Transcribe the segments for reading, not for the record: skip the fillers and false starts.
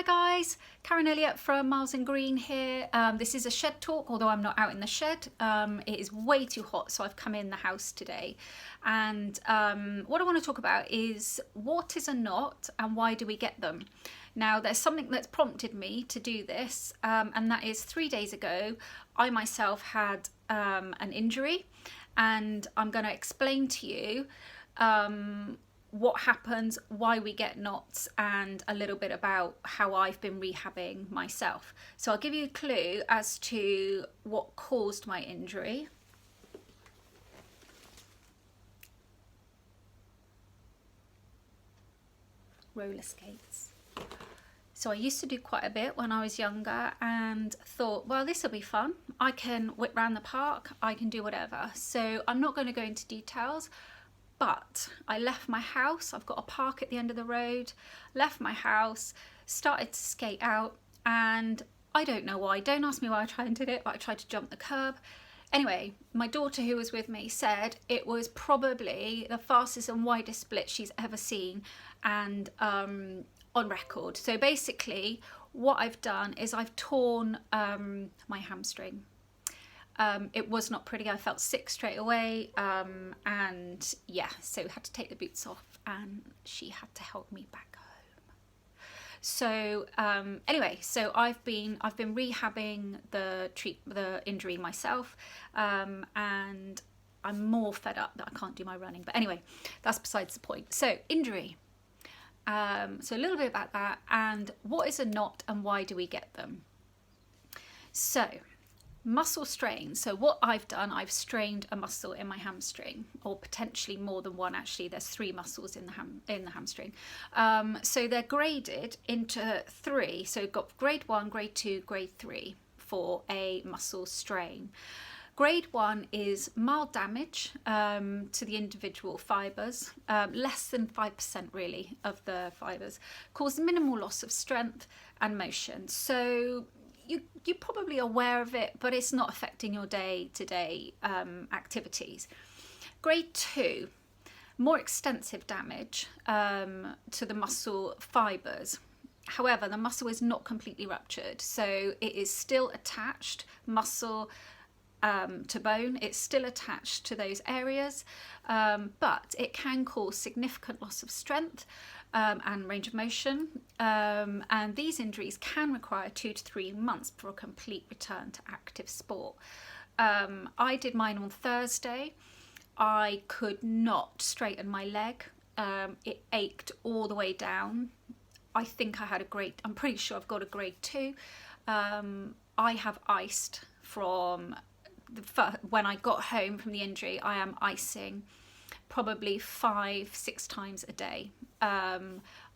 guys, Karen Elliott from Miles and Green here. This is a shed talk, although I'm not out in the shed. It is way too hot, so I've come in the house today. And what I want to talk about is what is a knot and why do we get them? Now, there's something that's prompted me to do this, and that is 3 days ago, I myself had an injury, and I'm going to explain to you what happens, why we get knots, and a little bit about how I've been rehabbing myself. So I'll give you a clue as to what caused my injury. Roller skates. So I used to do quite a bit when I was younger and thought, well, this will be fun. I can whip around the park, I can do whatever. So I'm not going to go into details. But I left my house, I've got a park at the end of the road, left my house, started to skate out, and I don't know why, don't ask me why I tried and did it, but I tried to jump the curb. Anyway, my daughter who was with me said it was probably the fastest and widest split she's ever seen, and on record. So basically what I've done is I've torn my hamstring. It was not pretty. I felt sick straight away, and yeah, so had to take the boots off, and she had to help me back home. So anyway, so I've been rehabbing the injury myself, and I'm more fed up that I can't do my running. But anyway, that's besides the point. So injury. So a little bit about that, and what is a knot and why do we get them? So muscle strain. So what I've done, I've strained a muscle in my hamstring, or potentially more than one. Actually, there's 3 muscles in the hamstring. So they're graded into 3. So you've got grade 1, grade 2, grade 3 for a muscle strain. Grade 1 is mild damage to the individual fibres, less than 5% really of the fibres, cause minimal loss of strength and motion. So you're probably aware of it, but it's not affecting your day-to-day activities. Grade 2, more extensive damage to the muscle fibres. However, the muscle is not completely ruptured, so it is still attached muscle to bone. It's still attached to those areas, but it can cause significant loss of strength and range of motion, and these injuries can require 2 to 3 months for a complete return to active sport. I did mine on Thursday. I could not straighten my leg. It ached all the way down. I think I had I'm pretty sure I've got a grade 2. I have iced from when I got home from the injury. I am icing probably 5-6 times a day.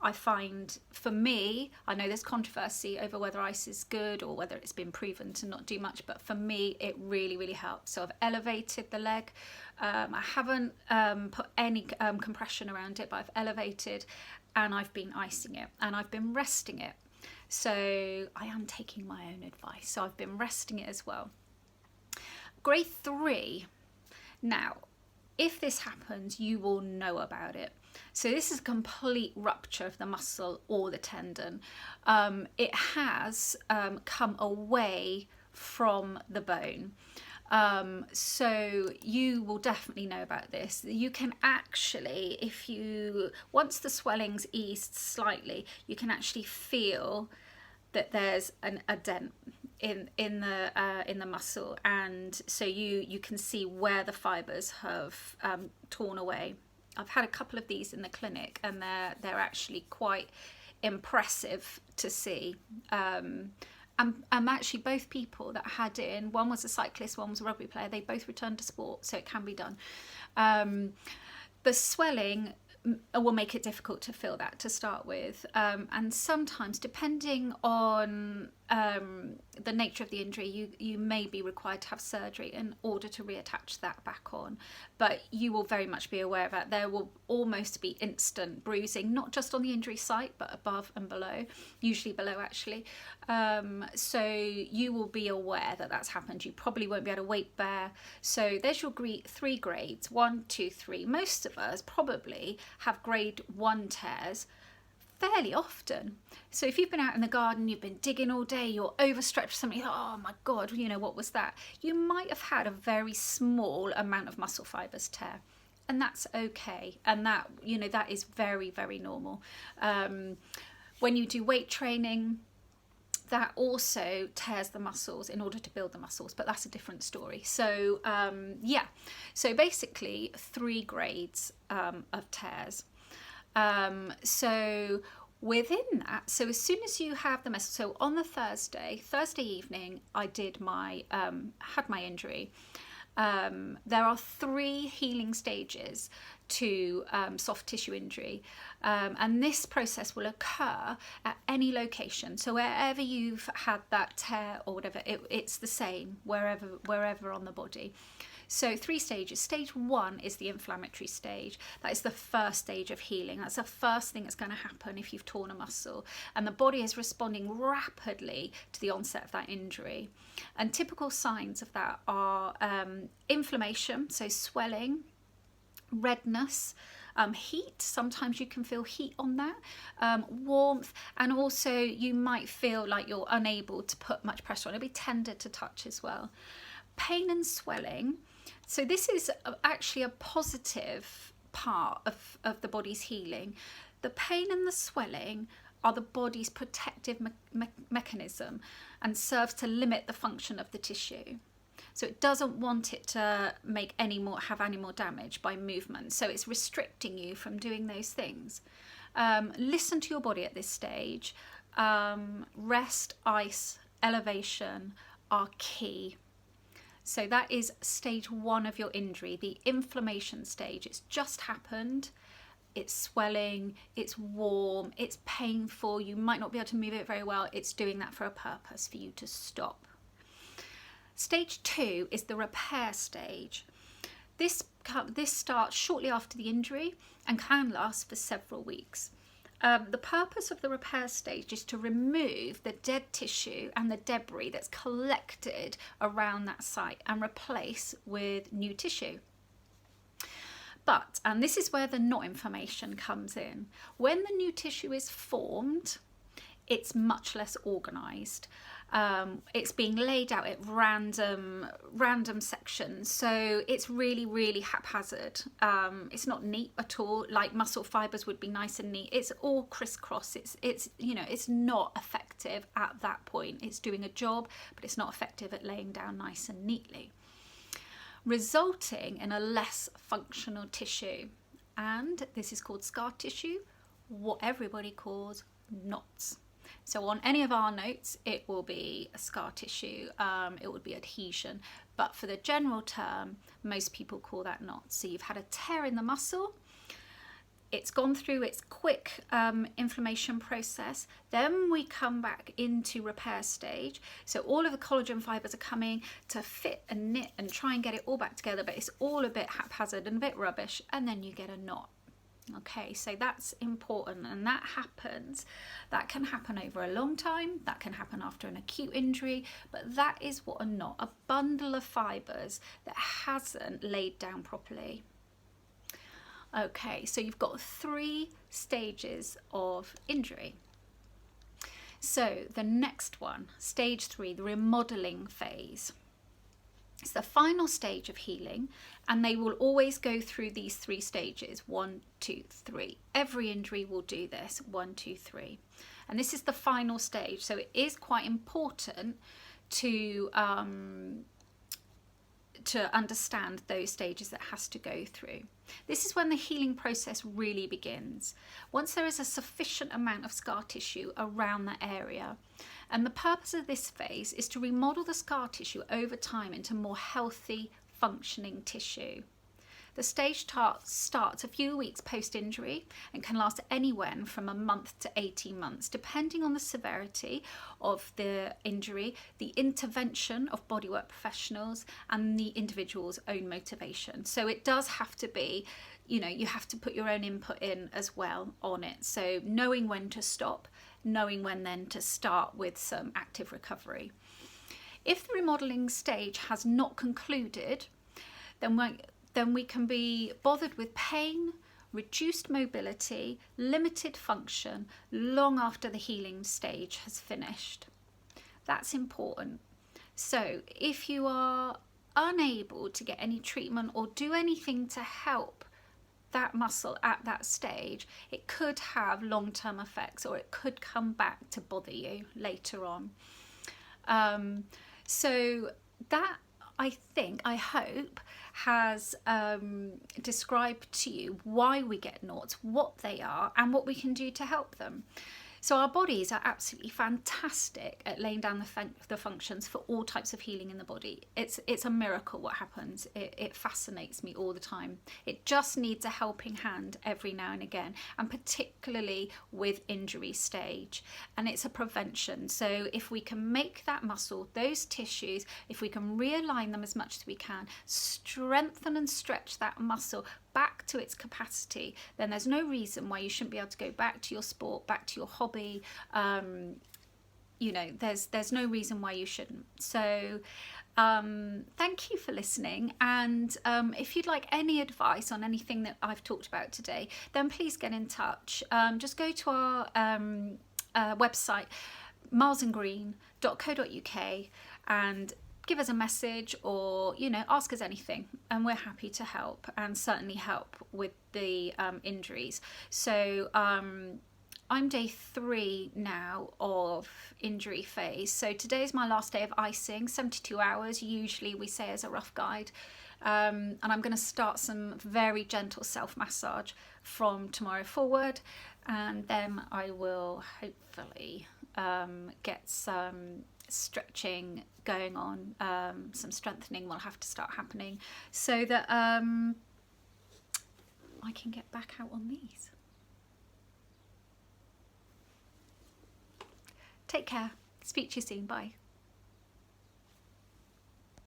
I find, for me, I know there's controversy over whether ice is good or whether it's been proven to not do much, but for me it really helps. So I've elevated the leg. I haven't put any compression around it, but I've elevated, and I've been icing it, and I've been resting it. So I am taking my own advice. So I've been resting it as well. Grade 3. Now, if this happens, you will know about it. So this is a complete rupture of the muscle or the tendon. It has come away from the bone. So you will definitely know about this. You can actually, once the swelling's eased slightly, you can actually feel that there's a dent in the muscle, and so you can see where the fibers have torn away. I've had a couple of these in the clinic, and they're actually quite impressive to see. I'm actually, both people that had it, one was a cyclist, one was a rugby player, they both returned to sport, so it can be done. The swelling will make it difficult to feel that to start with, and sometimes, depending on the nature of the injury, you may be required to have surgery in order to reattach that back on, but you will very much be aware of that. There will almost be instant bruising, not just on the injury site, but above and below, usually below actually. So you will be aware that that's happened. You probably won't be able to weight bear. So there's your 3 grades, 1, 2, 3. Most of us probably have grade 1 tears fairly often. So if you've been out in the garden, you've been digging all day, you're overstretched something, oh my God, what was that? You might have had a very small amount of muscle fibers tear. And that's okay. And that, that is very, very normal. When you do weight training, that also tears the muscles in order to build the muscles, but that's a different story. So so basically 3 grades of tears. So within that, so as soon as you have the muscle, so on the Thursday evening, I did had my injury. There are 3 healing stages to soft tissue injury, and this process will occur at any location. So wherever you've had that tear or whatever, it's the same wherever on the body. So 3 stages. Stage 1 is the inflammatory stage. That is the first stage of healing. That's the first thing that's going to happen if you've torn a muscle. And the body is responding rapidly to the onset of that injury. And typical signs of that are inflammation, so swelling, redness, heat. Sometimes you can feel heat on that, warmth, and also you might feel like you're unable to put much pressure on. It'll be tender to touch as well. Pain and swelling. So this is actually a positive part of the body's healing. The pain and the swelling are the body's protective mechanism and serves to limit the function of the tissue. So it doesn't want it to have any more damage by movement. So it's restricting you from doing those things. Listen to your body at this stage. Rest, ice, elevation are key. So that is stage 1 of your injury, the inflammation stage. It's just happened. It's swelling, it's warm, it's painful. You might not be able to move it very well. It's doing that for a purpose, for you to stop. Stage 2 is the repair stage. This starts shortly after the injury and can last for several weeks. The purpose of the repair stage is to remove the dead tissue and the debris that's collected around that site and replace with new tissue. But, and this is where the knot information comes in, when the new tissue is formed, it's much less organised. It's being laid out at random sections, so it's really, really haphazard. It's not neat at all. Like muscle fibers would be nice and neat. It's all crisscross. It's not effective at that point. It's doing a job, but it's not effective at laying down nice and neatly, resulting in a less functional tissue. And this is called scar tissue, what everybody calls knots. So on any of our notes, it will be a scar tissue, it would be adhesion. But for the general term, most people call that knots. So you've had a tear in the muscle, it's gone through its quick inflammation process. Then we come back into repair stage. So all of the collagen fibers are coming to fit and knit and try and get it all back together, but it's all a bit haphazard and a bit rubbish. And then you get a knot. Okay, so that's important, and that can happen over a long time, that can happen after an acute injury, but that is what a knot, a bundle of fibers that hasn't laid down properly. Okay, so you've got 3 stages of injury. So the next one, stage 3, the remodeling phase. It's the final stage of healing, and they will always go through these 3 stages, 1, 2, 3. Every injury will do this, 1, 2, 3. And this is the final stage, so it is quite important to understand those stages that has to go through. This is when the healing process really begins. Once there is a sufficient amount of scar tissue around that area. And the purpose of this phase is to remodel the scar tissue over time into more healthy, functioning tissue. The stage starts a few weeks post-injury and can last anywhere from a month to 18 months, depending on the severity of the injury, the intervention of bodywork professionals, and the individual's own motivation. So it does have to be, you have to put your own input in as well on it. So knowing when to stop, knowing when then to start with some active recovery. If the remodeling stage has not concluded, then we can be bothered with pain, reduced mobility, limited function, long after the healing stage has finished. That's important. So if you are unable to get any treatment or do anything to help that muscle at that stage, it could have long-term effects, or it could come back to bother you later on. So that, I hope, has described to you why we get knots, what they are, and what we can do to help them. So our bodies are absolutely fantastic at laying down the functions for all types of healing in the body. It's a miracle what happens. It fascinates me all the time. It just needs a helping hand every now and again, and particularly with injury stage. And it's a prevention. So if we can make that muscle, those tissues, if we can realign them as much as we can, strengthen and stretch that muscle back to its capacity, then there's no reason why you shouldn't be able to go back to your sport, back to your hobby. You know, there's no reason why you shouldn't. So thank you for listening, and if you'd like any advice on anything that I've talked about today, then please get in touch. Just go to our website, milesandgreen.co.uk, and give us a message, or, you know, ask us anything, and we're happy to help, and certainly help with the injuries. So I'm day 3 now of injury phase. So today's my last day of icing, 72 hours usually we say as a rough guide. And I'm going to start some very gentle self-massage from tomorrow forward, and then I will hopefully get some stretching going on. Some strengthening will have to start happening so that I can get back out on these. Take care. Speak to you soon. Bye.